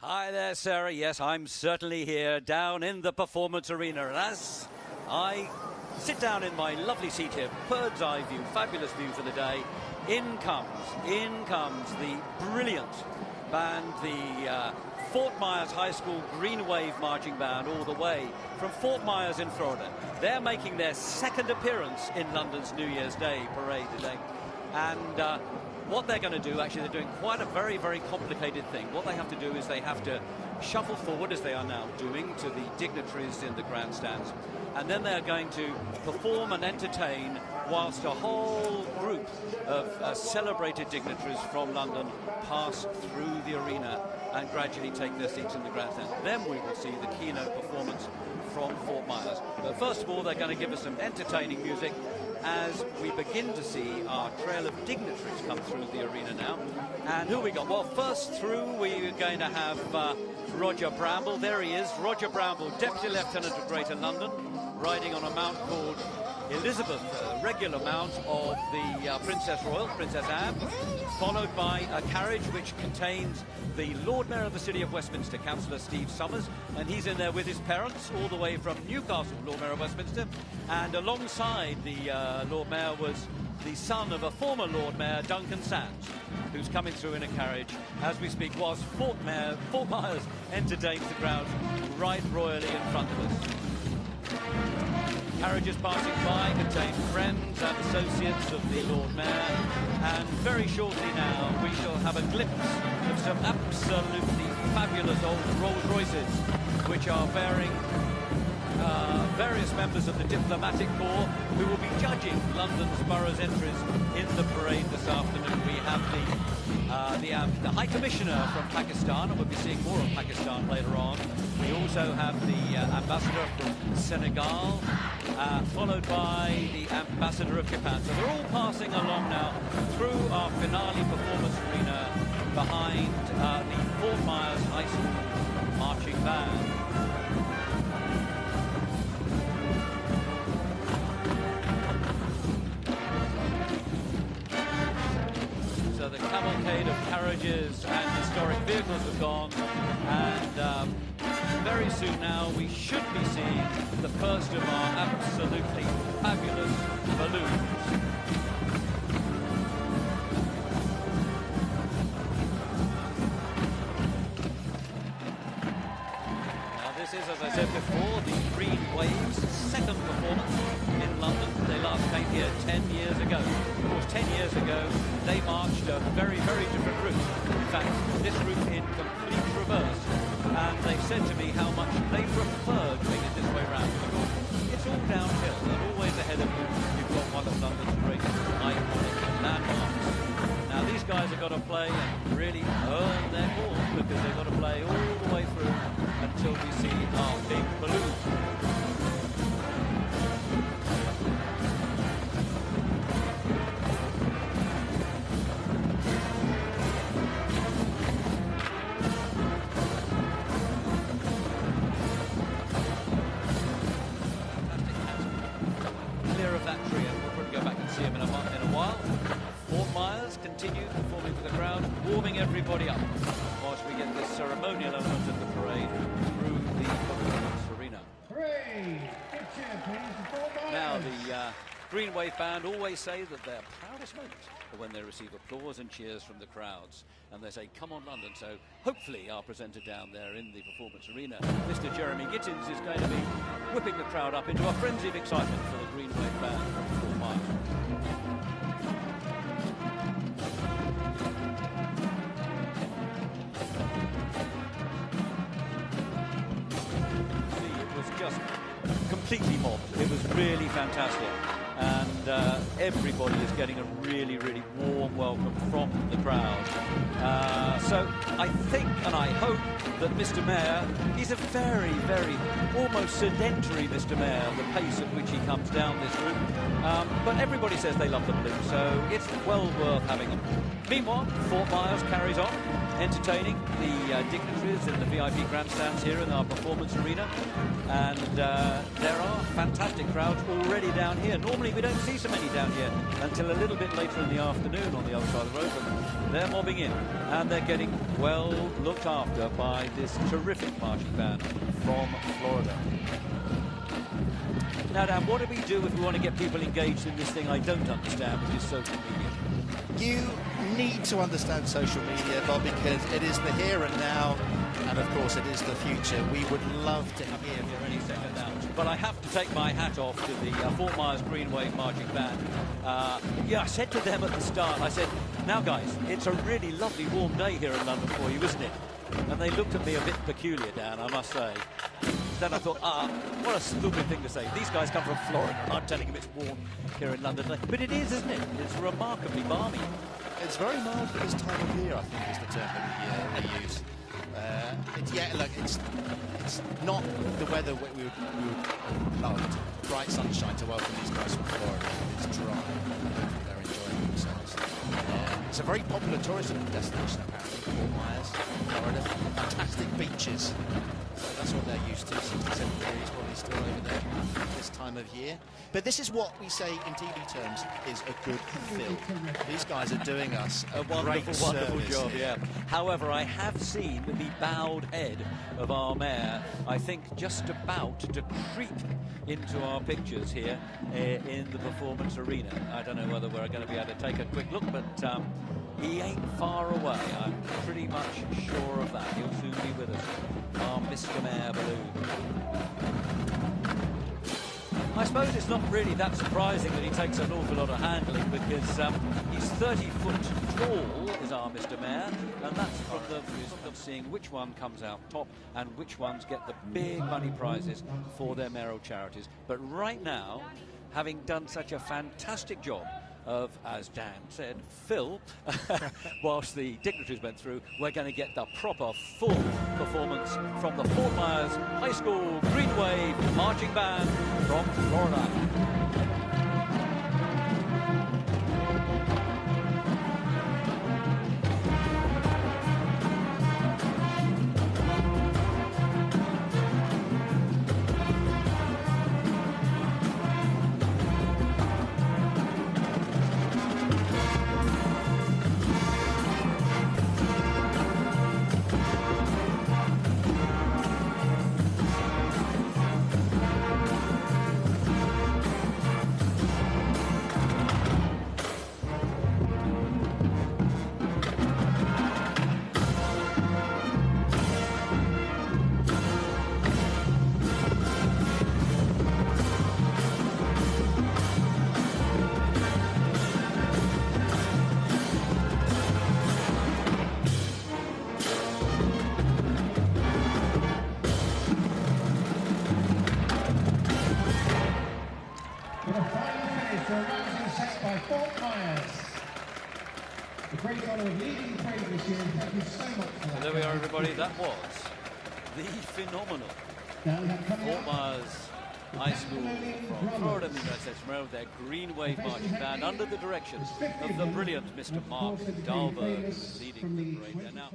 Hi there, Sarah. Yes, I'm certainly here down in the performance arena. And as I sit down in my lovely seat here, bird's eye view, fabulous view for the day, in comes the brilliant band, the Fort Myers High School Green Wave Marching Band, all the way from Fort Myers in Florida. They're making their second appearance in London's New Year's Day parade today. And what they're going to do, actually, they're doing quite a very, very complicated thing. What they have to do is they have to shuffle forward, as they are now doing, to the dignitaries in the grandstands. And then they're going to perform and entertain whilst a whole group of celebrated dignitaries from London pass through the arena and gradually take their seats in the grandstand. Then we will see the keynote performance from Fort Myers. But first of all, they're going to give us some entertaining music as we begin to see our trail of dignitaries come through the arena now. And who we got? Well, first through, we're going to have Roger Bramble. There he is, Roger Bramble, Deputy Lieutenant of Greater London, riding on a mount called Elizabeth, a regular mount of the Princess Royal, Princess Anne, followed by a carriage which contains the Lord Mayor of the City of Westminster, Councillor Steve Summers, and he's in there with his parents, all the way from Newcastle, Lord Mayor of Westminster. And alongside the Lord Mayor was the son of a former Lord Mayor, Duncan Sands, who's coming through in a carriage as we speak, whilst Fort Myers entertains the crowds right royally in front of us. Carriages passing by contain friends and associates of the Lord Mayor, and very shortly now we shall have a glimpse of some absolutely fabulous old Rolls Royces which are bearing various members of the diplomatic corps who will be judging London's borough's entries in the parade this afternoon. We have the High Commissioner from Pakistan, and we'll be seeing more of Pakistan later on. We also have the Ambassador from Senegal, followed by the Ambassador of Japan. So they're all passing along now through our finale performance arena behind the Fort Myers High School Marching Band. So the cavalcade of carriages and historic vehicles have gone, and very soon now we should be seeing the first of our absolutely fabulous balloons. Now this is, as I said before, the Green Wave's second performance in London. They last came here 10 years ago. Of course, 10 years ago, they marched a very, very different route. In fact, this route in complete reverse. And they've said to me how much they prefer doing it this way round. Because it's all downhill, and always ahead of you, you've got one of London's greatest iconic landmarks. Now, these guys have got to play and really earn their cause, because they've got to play all the way through until we see our big balloon. Of that tree, and we'll probably go back and see him in a while. Fort Myers continue performing for the crowd, warming everybody up whilst we get this ceremonial element of the parade through the performance arena. Now the Green Wave Band always say that their proudest moments are when they receive applause and cheers from the crowds, and they say, "Come on, London." So hopefully our presenter down there in the performance arena, Mr. Jeremy Gittens, is going to be whipping the crowd up into a frenzy of excitement for the Green Wave Band from Fort Myers. See, it was just completely mobbed. It was really fantastic. And everybody is getting a really, really warm welcome from the crowd. So I think and I hope that Mr. Mayor, he's a very, very almost sedentary Mr. Mayor, the pace at which he comes down this route. But everybody says they love the balloon, so it's well worth having them. Meanwhile, Fort Myers carries on. entertaining the dignitaries in the VIP grandstands here in our performance arena, and there are fantastic crowds already down here. Normally we don't see so many down here until a little bit later in the afternoon on the other side of the road, but they're mobbing in, and they're getting well looked after by this terrific marching band from Florida. Now, Dan, what do we do if we want to get people engaged in this thing I don't understand, which is social media? You need to understand social media, Bob, because it is the here and now, and of course it is the future. We would love to hear Here any second now. But I have to take my hat off to the Fort Myers Green Wave Marching Band. Yeah, I said to them at the start, I said, now guys, it's a really lovely warm day here in London for you, isn't it? And they looked at me a bit peculiar, Dan, I must say. Then I thought, what a stupid thing to say. These guys come from Florida. I'm telling them it's warm here in London. But it is, isn't it? It's remarkably balmy. It's very mild for this time of year, I think, is the term that we use. It's not the weather we would love. Bright sunshine to welcome these guys from Florida. It's dry. They're enjoying themselves. It's a very popular tourism destination, apparently, Fort Myers, Florida. Fantastic beaches. So that's what they're used to. 67 degrees probably still over there this time of year. But this is what we say in TV terms is a good film. These guys are doing us a wonderful job, yeah. However, I have seen the bowed head of our mayor, I think, just about to creep into our pictures here in the performance arena. I don't know whether we're going to be able to take a quick look, but he ain't far away. I'm pretty much sure of that. He'll soon be with us. Our Mr. Mayor balloon. I suppose it's not really that surprising that he takes an awful lot of handling, because he's 30 foot tall, is our Mr. Mayor, and that's from the result of seeing which one comes out top and which ones get the big money prizes for their mayoral charities. But right now, having done such a fantastic job of, as Dan said, Phil, whilst the dignitaries went through, we're going to get the proper full performance from the Fort Myers High School Green Wave Marching Band from Florida. By Fort Myers. The great honour of leading the parade this year. Thank you so much for that. And there we are, everybody. That was the phenomenal Fort Myers High School from Florida in the United States, from their Green Wave Marching Band under the direction of the brilliant Mr. Mark Dahlberg, leading the parade there now.